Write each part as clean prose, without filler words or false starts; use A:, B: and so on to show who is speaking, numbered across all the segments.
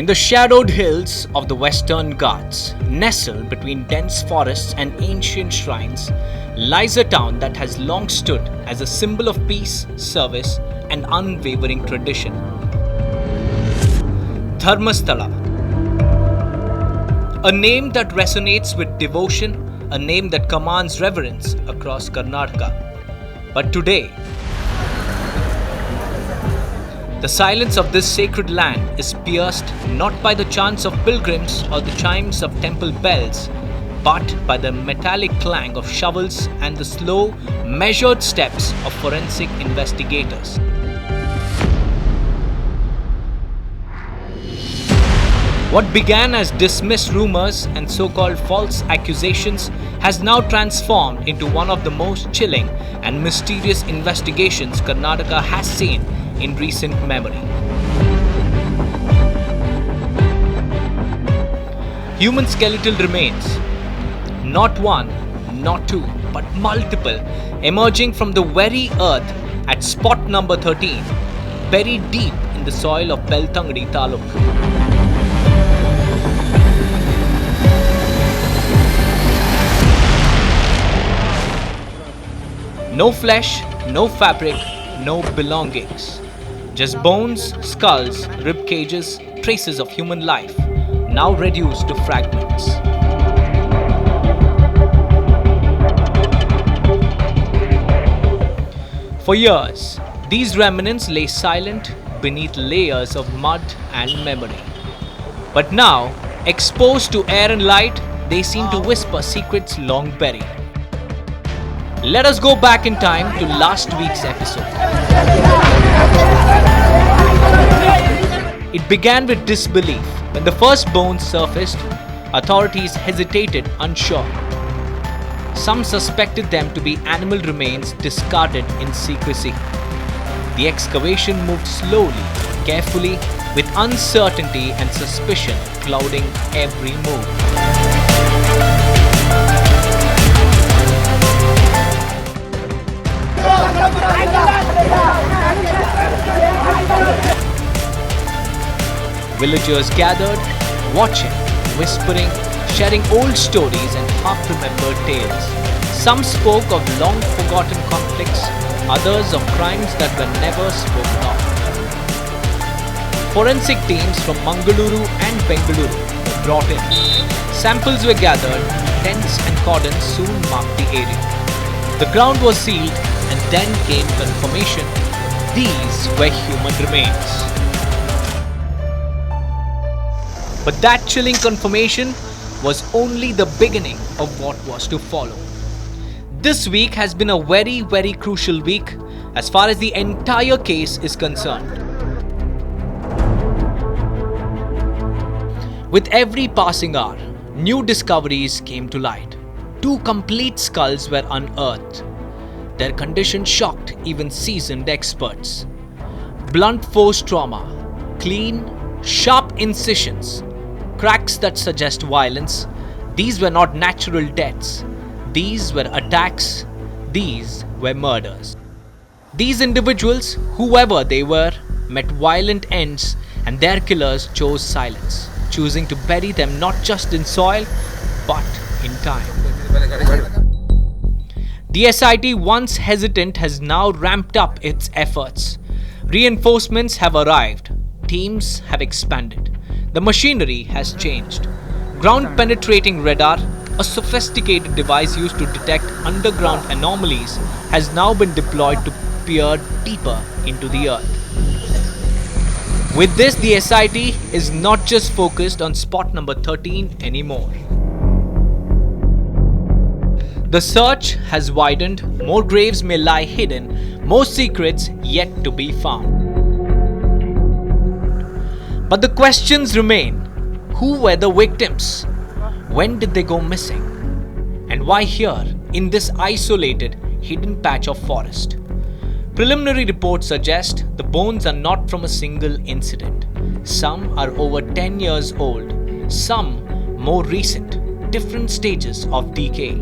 A: In the shadowed hills of the Western Ghats, nestled between dense forests and ancient shrines, lies a town that has long stood as a symbol of peace, service, and unwavering tradition. Dharmasthala. A name that resonates with devotion, a name that commands reverence across Karnataka. But today, the silence of this sacred land is pierced not by the chants of pilgrims or the chimes of temple bells, but by the metallic clang of shovels and the slow, measured steps of forensic investigators. What began as dismissed rumors and so-called false accusations has now transformed into one of the most chilling and mysterious investigations Karnataka has seen in recent memory. Human skeletal remains, not one, not two, but multiple, emerging from the very earth at spot number 13, buried deep in the soil of Beltangadi Taluk. No flesh, no fabric, no belongings. Just bones, skulls, rib cages, traces of human life, now reduced to fragments. For years, these remnants lay silent beneath layers of mud and memory. But now, exposed to air and light, they seem to whisper secrets long buried. Let us go back in time to last week's episode. It began with disbelief. When the first bones surfaced, authorities hesitated, unsure. Some suspected them to be animal remains discarded in secrecy. The excavation moved slowly, carefully, with uncertainty and suspicion clouding every move. Villagers gathered, watching, whispering, sharing old stories and half-remembered tales. Some spoke of long-forgotten conflicts, others of crimes that were never spoken of. Forensic teams from Mangaluru and Bengaluru were brought in. Samples were gathered, tents and cordons soon marked the area. The ground was sealed, and then came confirmation. These were human remains. But that chilling confirmation was only the beginning of what was to follow. This week has been a very, very crucial week as far as the entire case is concerned. With every passing hour, new discoveries came to light. 2 complete skulls were unearthed. Their condition shocked even seasoned experts. Blunt force trauma, clean, sharp incisions, cracks that suggest violence. These were not natural deaths. These were attacks. These were murders. These individuals, whoever they were, met violent ends, and their killers chose silence, choosing to bury them not just in soil, but in time. The SIT, once hesitant, has now ramped up its efforts. Reinforcements have arrived. Teams have expanded. The machinery has changed. Ground-penetrating radar, a sophisticated device used to detect underground anomalies, has now been deployed to peer deeper into the earth. With this, the SIT is not just focused on spot number 13 anymore. The search has widened, more graves may lie hidden, more secrets yet to be found. But the questions remain. Who were the victims? When did they go missing? And why here, in this isolated, hidden patch of forest? Preliminary reports suggest the bones are not from a single incident. Some are over 10 years old, some more recent, different stages of decay.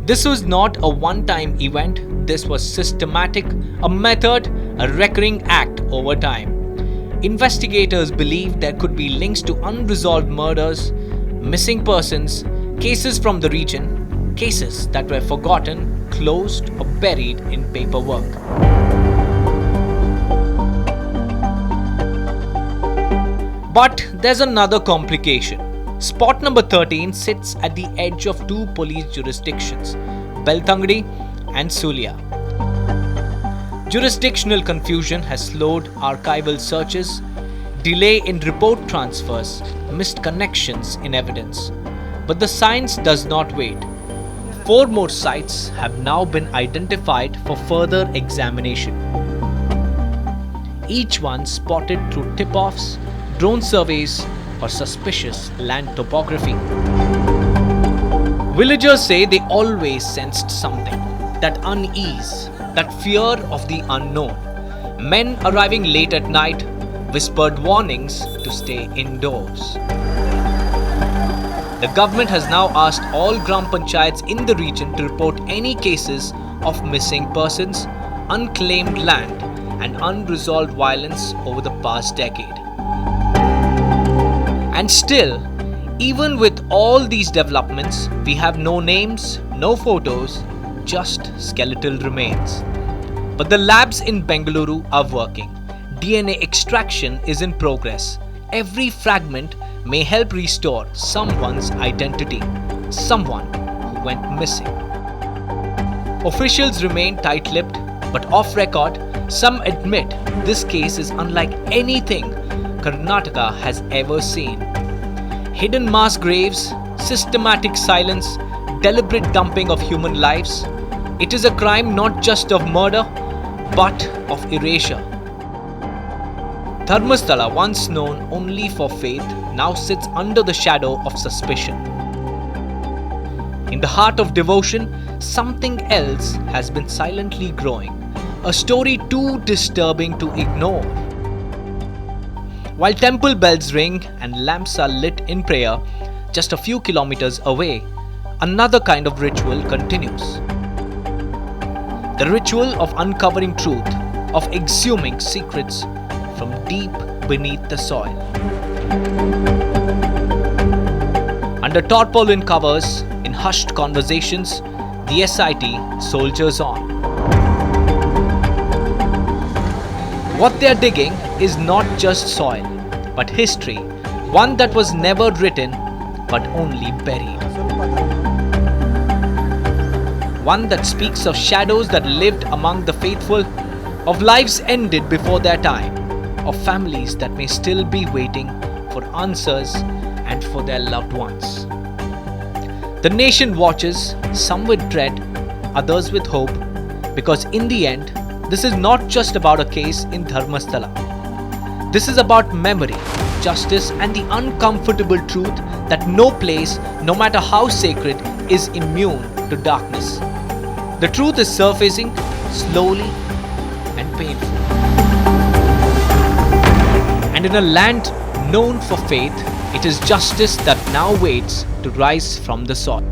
A: This was not a one-time event, this was systematic, a method, a recurring act over time. Investigators believe there could be links to unresolved murders, missing persons, cases from the region, cases that were forgotten, closed, or buried in paperwork. But there's another complication. Spot number 13 sits at the edge of two police jurisdictions, Beltangadi and Sulia. Jurisdictional confusion has slowed archival searches, delay in report transfers, missed connections in evidence. But the science does not wait. 4 more sites have now been identified for further examination. Each one spotted through tip-offs, drone surveys, or suspicious land topography. Villagers say they always sensed something, that unease, that fear of the unknown. Men arriving late at night, whispered warnings to stay indoors. The government has now asked all Gram Panchayats in the region to report any cases of missing persons, unclaimed land, and unresolved violence over the past decade. And still, even with all these developments, we have no names, no photos, just skeletal remains. But the labs in Bengaluru are working. DNA extraction is in progress. Every fragment may help restore someone's identity, someone who went missing. Officials remain tight-lipped, but off record, some admit this case is unlike anything Karnataka has ever seen. Hidden mass graves, systematic silence, deliberate dumping of human lives. It is a crime not just of murder, but of erasure. Dharmasthala, once known only for faith, now sits under the shadow of suspicion. In the heart of devotion, something else has been silently growing, a story too disturbing to ignore. While temple bells ring and lamps are lit in prayer, just a few kilometers away, another kind of ritual continues. The ritual of uncovering truth, of exhuming secrets from deep beneath the soil. Under tarpaulin covers, in hushed conversations, the SIT soldiers on. What they are digging is not just soil, but history, one that was never written, but only buried. One that speaks of shadows that lived among the faithful, of lives ended before their time, of families that may still be waiting for answers and for their loved ones. The nation watches, some with dread, others with hope, because in the end, this is not just about a case in Dharmasthala. This is about memory, justice, and the uncomfortable truth that no place, no matter how sacred, is immune to darkness. The truth is surfacing slowly and painfully. And in a land known for faith, it is justice that now waits to rise from the soil.